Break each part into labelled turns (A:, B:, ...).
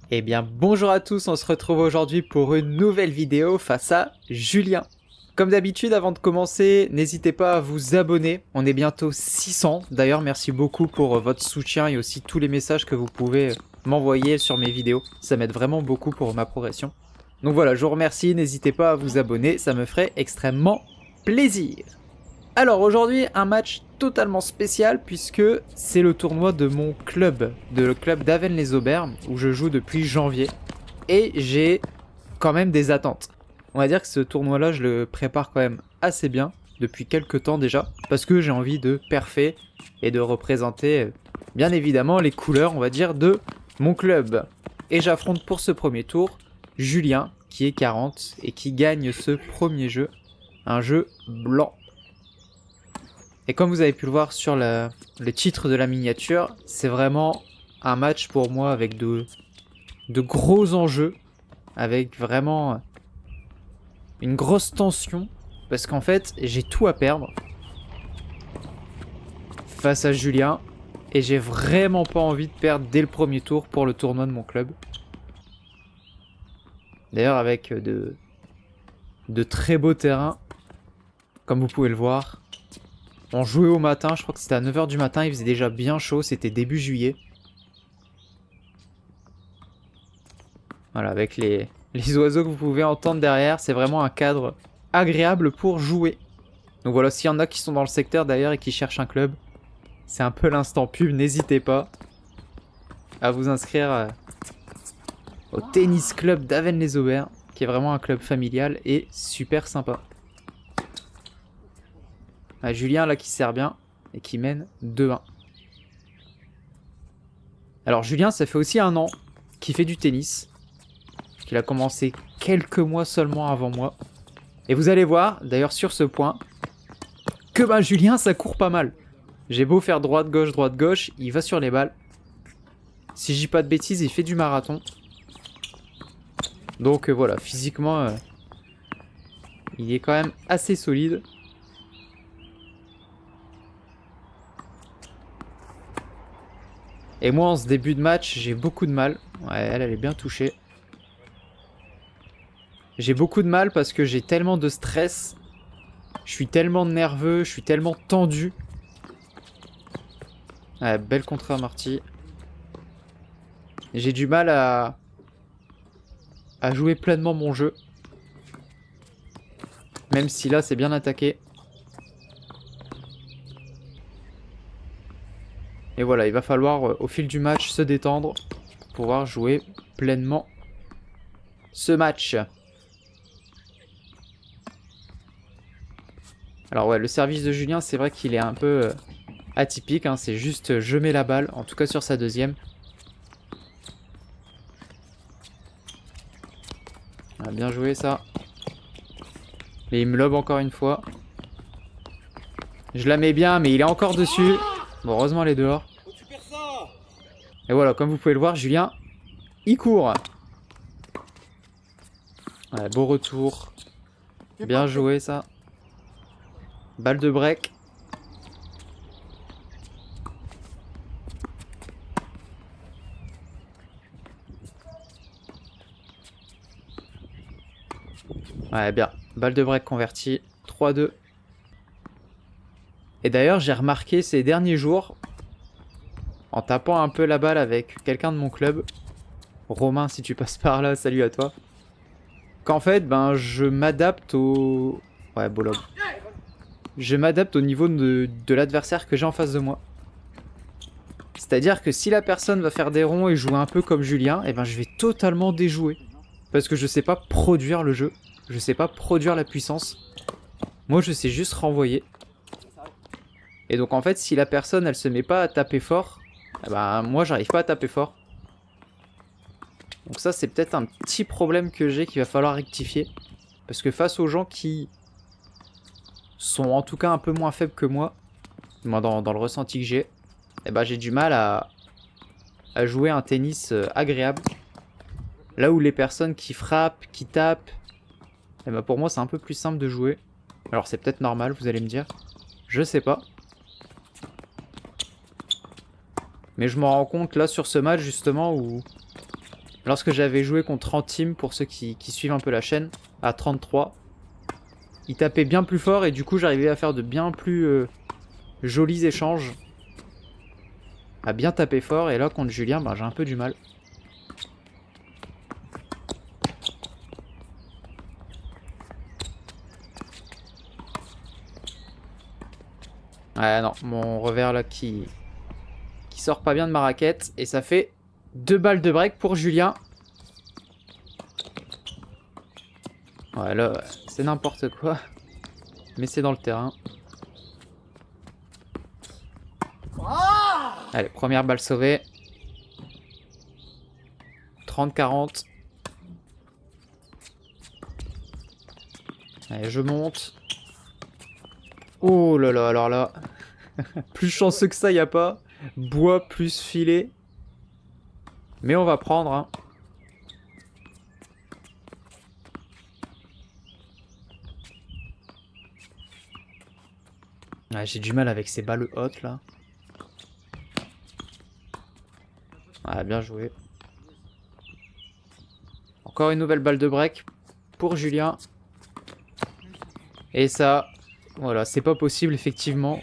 A: Eh bien bonjour à tous, on se retrouve aujourd'hui pour une nouvelle vidéo face à Julien. Comme d'habitude, avant de commencer, n'hésitez pas à vous abonner, on est bientôt 600. D'ailleurs, merci beaucoup pour votre soutien et aussi tous les messages que vous pouvez m'envoyer sur mes vidéos. Ça m'aide vraiment beaucoup pour ma progression. Donc voilà, je vous remercie, n'hésitez pas à vous abonner, ça me ferait extrêmement plaisir. Alors aujourd'hui, un match totalement spécial puisque c'est le tournoi de mon club, le club d'Avesnes-les-Aubert, où je joue depuis janvier. Et j'ai quand même des attentes. On va dire que ce tournoi-là, je le prépare quand même assez bien, depuis quelques temps déjà, parce que j'ai envie de perfer et de représenter, bien évidemment, les couleurs, on va dire, de mon club. Et j'affronte pour ce premier tour Julien, qui est 40 et qui gagne ce premier jeu, un jeu blanc. Et comme vous avez pu le voir sur le titre de la miniature, c'est vraiment un match pour moi avec de gros enjeux, avec vraiment une grosse tension, parce qu'en fait j'ai tout à perdre face à Julien, et j'ai vraiment pas envie de perdre dès le premier tour pour le tournoi de mon club. D'ailleurs avec de très beaux terrains, comme vous pouvez le voir. On jouait au matin, je crois que c'était à 9 h du matin, il faisait déjà bien chaud, c'était début juillet. Voilà, avec les oiseaux que vous pouvez entendre derrière, c'est vraiment un cadre agréable pour jouer. Donc voilà, s'il y en a qui sont dans le secteur d'ailleurs et qui cherchent un club, c'est un peu l'instant pub, n'hésitez pas à vous inscrire au tennis club d'Avesnes-les-Aubert, qui est vraiment un club familial et super sympa. Julien là qui sert bien et qui mène 2-1. Alors Julien, ça fait aussi 1 an qu'il fait du tennis. Il a commencé quelques mois seulement avant moi. Et vous allez voir, d'ailleurs sur ce point, que Julien ça court pas mal. J'ai beau faire droite-gauche, il va sur les balles. Si je dis pas de bêtises, il fait du marathon. Donc voilà, physiquement, il est quand même assez solide. Et moi en ce début de match, j'ai beaucoup de mal. Ouais, elle est bien touchée. J'ai beaucoup de mal parce que j'ai tellement de stress. Je suis tellement nerveux, je suis tellement tendu. Ouais, belle contre Marty. J'ai du mal à jouer pleinement mon jeu. Même si là c'est bien attaqué. Et voilà, il va falloir au fil du match se détendre pour pouvoir jouer pleinement ce match. Alors ouais, le service de Julien, c'est vrai qu'il est un peu atypique, hein, c'est juste je mets la balle, en tout cas sur sa deuxième. Ah, bien joué ça. Et il me lobe encore une fois. Je la mets bien, mais il est encore dessus. Bon, heureusement elle est dehors. Et voilà, comme vous pouvez le voir, Julien, il court. Ouais, beau retour. Bien joué ça. Balle de break. Ouais, bien. Balle de break convertie. 3-2. Et d'ailleurs, j'ai remarqué ces derniers jours, en tapant un peu la balle avec quelqu'un de mon club, Romain, si tu passes par là, salut à toi, qu'en fait, je m'adapte au... Ouais, beau lob. Je m'adapte au niveau de l'adversaire que j'ai en face de moi. C'est-à-dire que si la personne va faire des ronds et jouer un peu comme Julien, je vais totalement déjouer. Parce que je sais pas produire le jeu. Je sais pas produire la puissance. Moi, je sais juste renvoyer. Et donc, en fait, si la personne, elle se met pas à taper fort, moi, j'arrive pas à taper fort. Donc ça, c'est peut-être un petit problème que j'ai qu'il va falloir rectifier. Parce que face aux gens qui sont en tout cas un peu moins faibles que moi dans le ressenti que j'ai, j'ai du mal à jouer un tennis agréable. Là où les personnes qui frappent, qui tapent, pour moi c'est un peu plus simple de jouer. Alors c'est peut-être normal, vous allez me dire. Je sais pas. Mais je m'en rends compte là sur ce match justement où lorsque j'avais joué contre Antim, pour ceux qui suivent un peu la chaîne, à 33, il tapait bien plus fort et du coup j'arrivais à faire de bien plus jolis échanges. À bien taper fort, et là contre Julien, ben, j'ai un peu du mal. Ouais non, mon revers là qui sort pas bien de ma raquette, et ça fait 2 balles de break pour Julien. Ouais là, c'est n'importe quoi, mais c'est dans le terrain. Allez, première balle sauvée. 30-40. Allez, je monte. Oh là là, alors là. Plus chanceux que ça, y a pas. Bois plus filet. Mais on va prendre, hein. Ouais, j'ai du mal avec ces balles hautes, là. Ouais, bien joué. Encore une nouvelle balle de break pour Julien. Et ça, voilà, c'est pas possible, effectivement.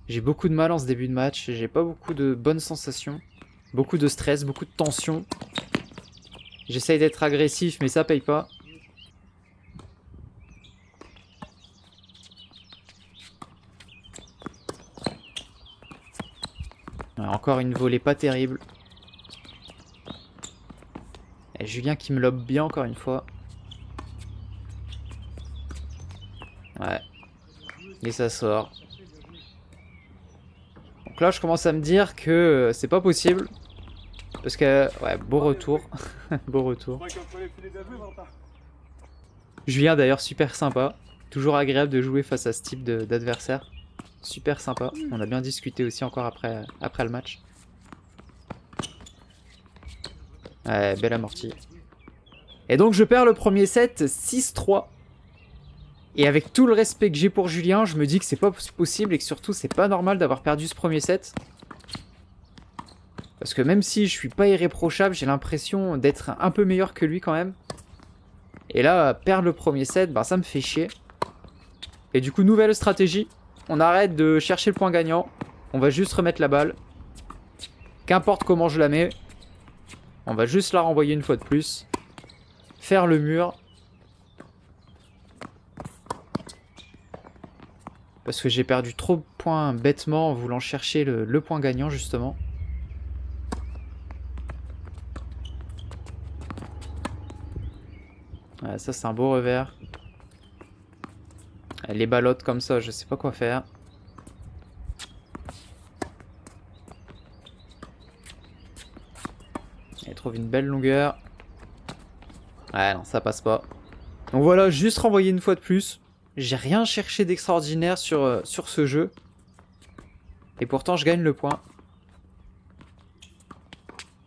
A: J'ai beaucoup de mal en ce début de match. J'ai pas beaucoup de bonnes sensations. Beaucoup de stress, beaucoup de tension. J'essaye d'être agressif, mais ça paye pas. Ouais, encore une volée pas terrible. Et Julien qui me lobe bien encore une fois. Ouais. Et ça sort. Donc là, je commence à me dire que c'est pas possible. Parce que, ouais, beau retour. Beau retour. Julien d'ailleurs, super sympa. Toujours agréable de jouer face à ce type d'adversaire. Super sympa. On a bien discuté aussi encore après le match. Ouais, belle amortie. Et donc je perds le premier set 6-3. Et avec tout le respect que j'ai pour Julien, je me dis que c'est pas possible et que surtout c'est pas normal d'avoir perdu ce premier set. Parce que même si je suis pas irréprochable, j'ai l'impression d'être un peu meilleur que lui quand même. Et là, perdre le premier set, ben, ça me fait chier. Et du coup, nouvelle stratégie. On arrête de chercher le point gagnant. On va juste remettre la balle. Qu'importe comment je la mets. On va juste la renvoyer une fois de plus. Faire le mur. Parce que j'ai perdu trop de points bêtement en voulant chercher le point gagnant justement. Ouais, ça c'est un beau revers. Les ballottes comme ça, je sais pas quoi faire. Elle trouve une belle longueur. Ouais, non, ça passe pas. Donc voilà, juste renvoyer une fois de plus. J'ai rien cherché d'extraordinaire sur ce jeu. Et pourtant, je gagne le point.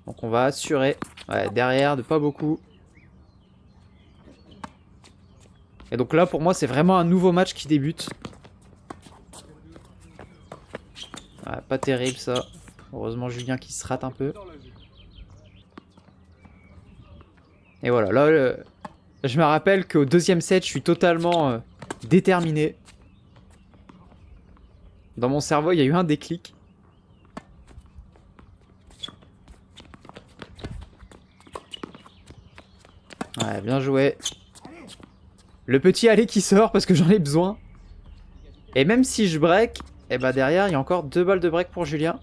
A: Donc on va assurer. Ouais, derrière, de pas beaucoup. Et donc là, pour moi, c'est vraiment un nouveau match qui débute. Ouais, pas terrible, ça. Heureusement, Julien qui se rate un peu. Et voilà, là, je me rappelle qu'au deuxième set, je suis totalement déterminé. Dans mon cerveau, il y a eu un déclic. Ouais, bien joué. Le petit aller qui sort parce que j'en ai besoin. Et même si je break, et bah derrière, il y a encore 2 balles de break pour Julien.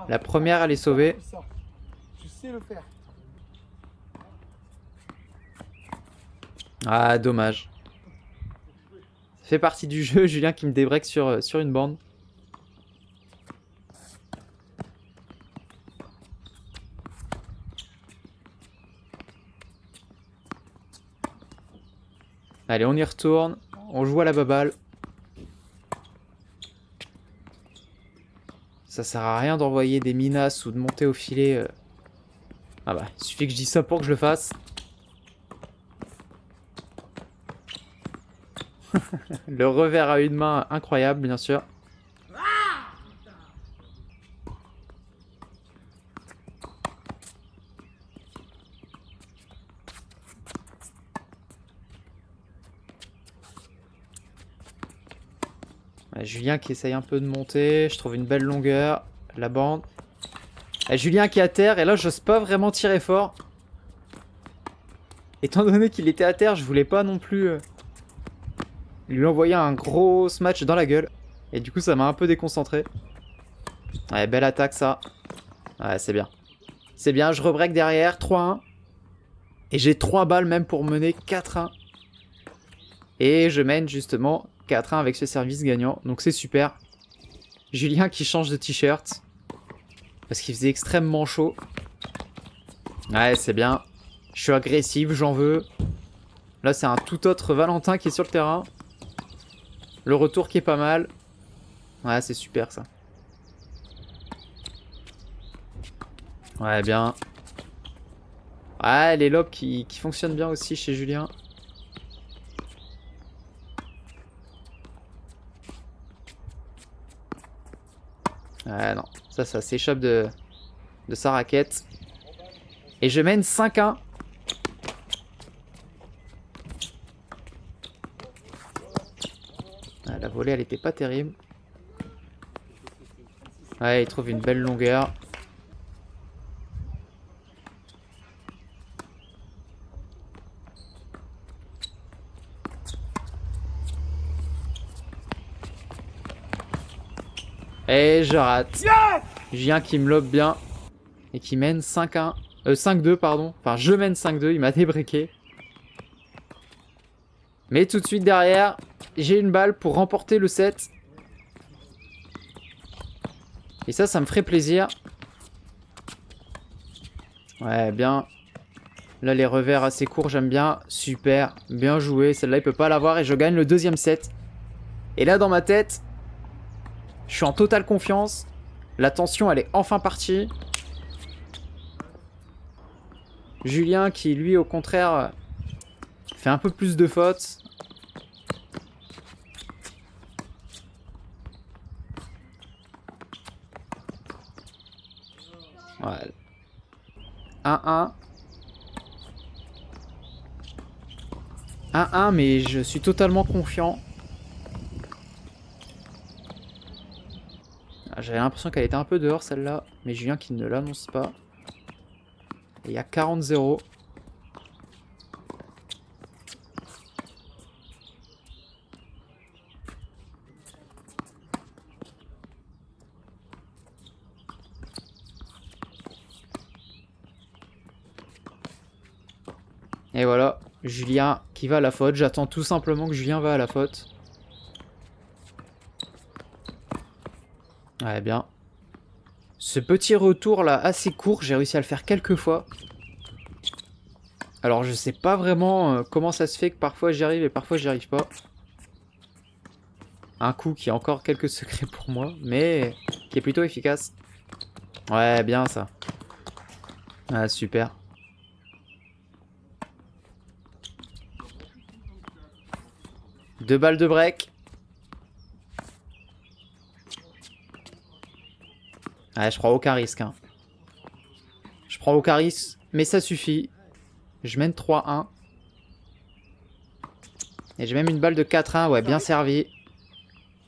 A: La première, elle est sauvée.
B: Je sais le faire.
A: Ah, dommage. Ça fait partie du jeu, Julien qui me débreak sur une bande. Allez, on y retourne. On joue à la baballe. Ça sert à rien d'envoyer des menaces ou de monter au filet. Ah bah, il suffit que je dise ça pour que je le fasse. Le revers à une main, incroyable, bien sûr. Ouais, Julien qui essaye un peu de monter. Je trouve une belle longueur. La bande. Et Julien qui est à terre. Et là, j'ose pas vraiment tirer fort. Étant donné qu'il était à terre, je voulais pas non plus lui envoyer un gros smash dans la gueule. Et du coup, ça m'a un peu déconcentré. Ouais, belle attaque ça. Ouais, c'est bien. C'est bien, je rebreak derrière. 3-1. Et j'ai 3 balles même pour mener 4-1. Et je mène justement 4-1 avec ce service gagnant. Donc c'est super. Julien qui change de t-shirt. Parce qu'il faisait extrêmement chaud. Ouais, c'est bien. Je suis agressif, j'en veux. Là, c'est un tout autre Valentin qui est sur le terrain. Le retour qui est pas mal. Ouais, c'est super ça. Ouais, bien. Ouais, les lobes qui fonctionnent bien aussi chez Julien. Ouais, non. Ça s'échappe de sa raquette. Et je mène 5-1. Ah, la volée, elle était pas terrible. Ouais, il trouve une belle longueur. Et je rate. Julien qui me lobe bien. Et qui mène 5-1. 5-2, pardon. Enfin, je mène 5-2. Il m'a débreaké. Mais tout de suite derrière, j'ai une balle pour remporter le set. Et ça me ferait plaisir. Ouais, bien. Là, les revers assez courts, j'aime bien. Super. Bien joué. Celle-là, il peut pas l'avoir. Et je gagne le deuxième set. Et là, dans ma tête, je suis en totale confiance. La tension, elle est enfin partie. Julien qui, lui, au contraire, fait un peu plus de fautes. Ouais. 1-1. 1-1, mais je suis totalement confiant. J'avais l'impression qu'elle était un peu dehors, celle-là. Mais Julien qui ne l'annonce pas. Et il y a 40-0. Et voilà, Julien qui va à la faute. J'attends tout simplement que Julien va à la faute. Ouais, bien. Ce petit retour là, assez court, j'ai réussi à le faire quelques fois. Alors je sais pas vraiment comment ça se fait que parfois j'y arrive et parfois j'y arrive pas. Un coup qui a encore quelques secrets pour moi, mais qui est plutôt efficace. Ouais, bien ça. Ah, super. Deux balles de break. Ouais, je prends aucun risque. Hein. Je prends aucun risque, mais ça suffit. Je mène 3-1. Et j'ai même une balle de 4-1, ouais, bien servi.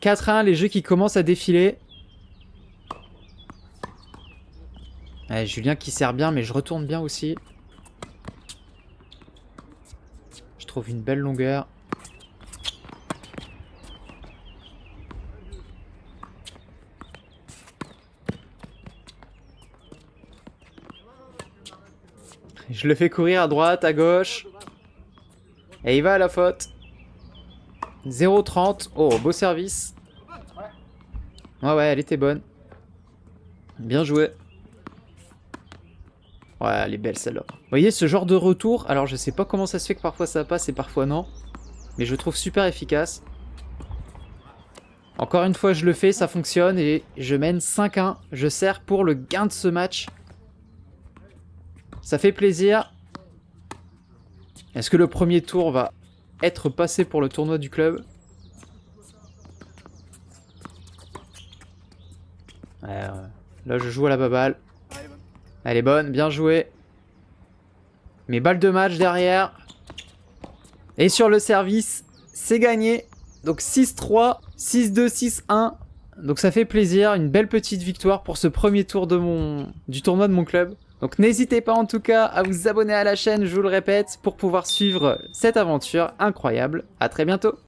A: 4-1, les jeux qui commencent à défiler. Ouais, Julien qui sert bien, mais je retourne bien aussi. Je trouve une belle longueur. Je le fais courir à droite, à gauche. Et il va à la faute. 0-30. Oh, beau service. Ouais, elle était bonne. Bien joué. Ouais, elle est belle celle-là. Vous voyez, ce genre de retour, alors je sais pas comment ça se fait que parfois ça passe et parfois non. Mais je le trouve super efficace. Encore une fois, je le fais, ça fonctionne et je mène 5-1. Je sers pour le gain de ce match. Ça fait plaisir. Est-ce que le premier tour va être passé pour le tournoi du club? Ouais. Là, je joue à la baballe. Elle est bonne, bien joué. Mes balles de match derrière. Et sur le service, c'est gagné. Donc 6-3. 6-2, 6-1. Donc ça fait plaisir, une belle petite victoire pour ce premier tour du tournoi de mon club. Donc n'hésitez pas en tout cas à vous abonner à la chaîne, je vous le répète, pour pouvoir suivre cette aventure incroyable. À très bientôt.